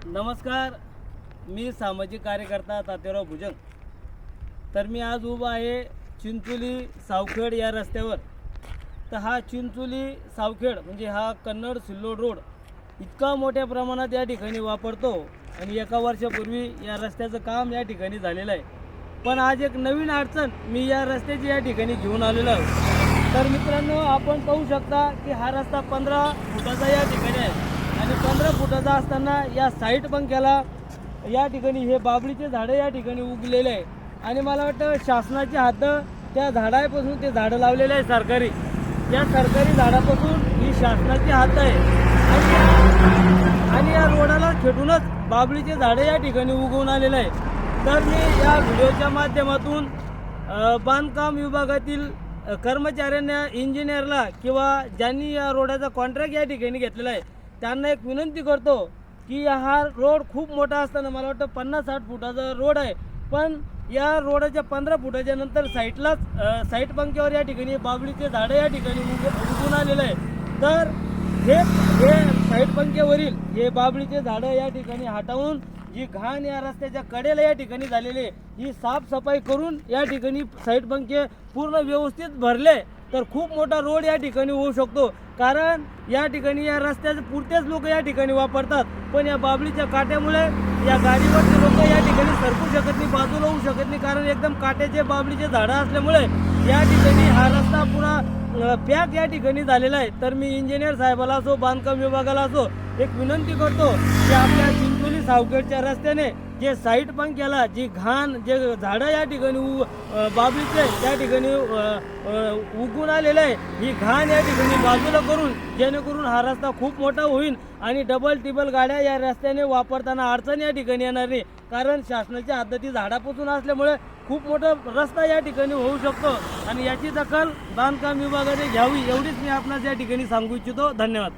नमस्कार, मी सामाजिक कार्यकर्ता तात्याराव भुजंग. तर मी आज उभा आहे चिंचोली सावखेड या रस्त्यावर. तर हा चिंचोली सावखेड म्हणजे हा कन्नड सिल्लोड रोड इतका मोठ्या प्रमाणात या ठिकाणी वापरतो आणि एका वर्षापूर्वी या रस्त्याचं काम या ठिकाणी झालेलं आहे. पण आज एक नवीन अडचण मी या रस्त्याची या ठिकाणी घेऊन आलेलो आहे. तर मित्रांनो, आपण पाहू शकता की हा रस्ता 15 फुटाचा या ठिकाणी आहे आणि 15 फुटाचा असताना या साईड पंख्याला या ठिकाणी हे बाबळीचे झाडं या ठिकाणी उगलेले आहे आणि मला वाटतं शासनाची हद्द त्या झाडापासून ते झाडं लावलेले आहे सरकारी. या सरकारी झाडापासून ही शासनाची हद्द आहे आणि या रोडाला खेटूनच बाबळीचे झाडं या ठिकाणी उगवून आलेलं आहे. तर मी या व्हिडिओच्या माध्यमातून बांधकाम विभागातील कर्मचाऱ्यांना, इंजिनियरला किंवा ज्यांनी या रोडाचा कॉन्ट्रॅक्ट या ठिकाणी घेतलेला आहे त्यांना एक विनंती करतो की हा रोड खूप मोठा असताना मला वाटतं 50-60 फुटाचा रोड आहे, पण या रोडाच्या 15 फुटाच्या नंतर साईडलाच साईड पंख्यावर या ठिकाणी बाबळीचे झाडं या ठिकाणी उगून आलेलं आहे. तर हे साईड पंख्यावरील हे बाबळीचे झाडं या ठिकाणी हटवून जी घाण या रस्त्याच्या कडेला या ठिकाणी झालेली ही साफसफाई करून या ठिकाणी साईड पंखे पूर्ण व्यवस्थित भरले तर खूप मोठा रोड या ठिकाणी होऊ शकतो. कारण या ठिकाणी या रस्त्याचे पुरतेच लोक या ठिकाणी वापरतात, पण या बाबळीच्या काट्यामुळे या गाडीवरचे लोक या ठिकाणी सरकू शकत नाही, बाजूला होऊ शकत नाही, कारण एकदम काट्याचे बाबळीचे झाडं असल्यामुळे या ठिकाणी हा रस्ता पुरा पॅक या ठिकाणी झालेला आहे. तर मी इंजिनियर साहेबाला असो, बांधकाम विभागाला असो एक विनंती करतो की आपल्या चिंचोली सावखेडच्या रस्त्याने जे साईड पंख्याला जी घाण जे झाडं या ठिकाणी बाबळीचे त्या ठिकाणी उगून आलेलं आहे, ही घाण या ठिकाणी बाजूला करून जेणेकरून हा रस्ता खूप मोठा होईल आणि डबल टिबल गाड्या या रस्त्याने वापरताना अडचण या ठिकाणी येणार नाही. कारण शासनाच्या हद्दीत झाडापासून असल्यामुळे खूप मोठा रस्ता या ठिकाणी होऊ शकतो आणि याची दखल बांधकाम विभागाने घ्यावी एवढीच मी आपणास या ठिकाणी सांगू इच्छितो. धन्यवाद.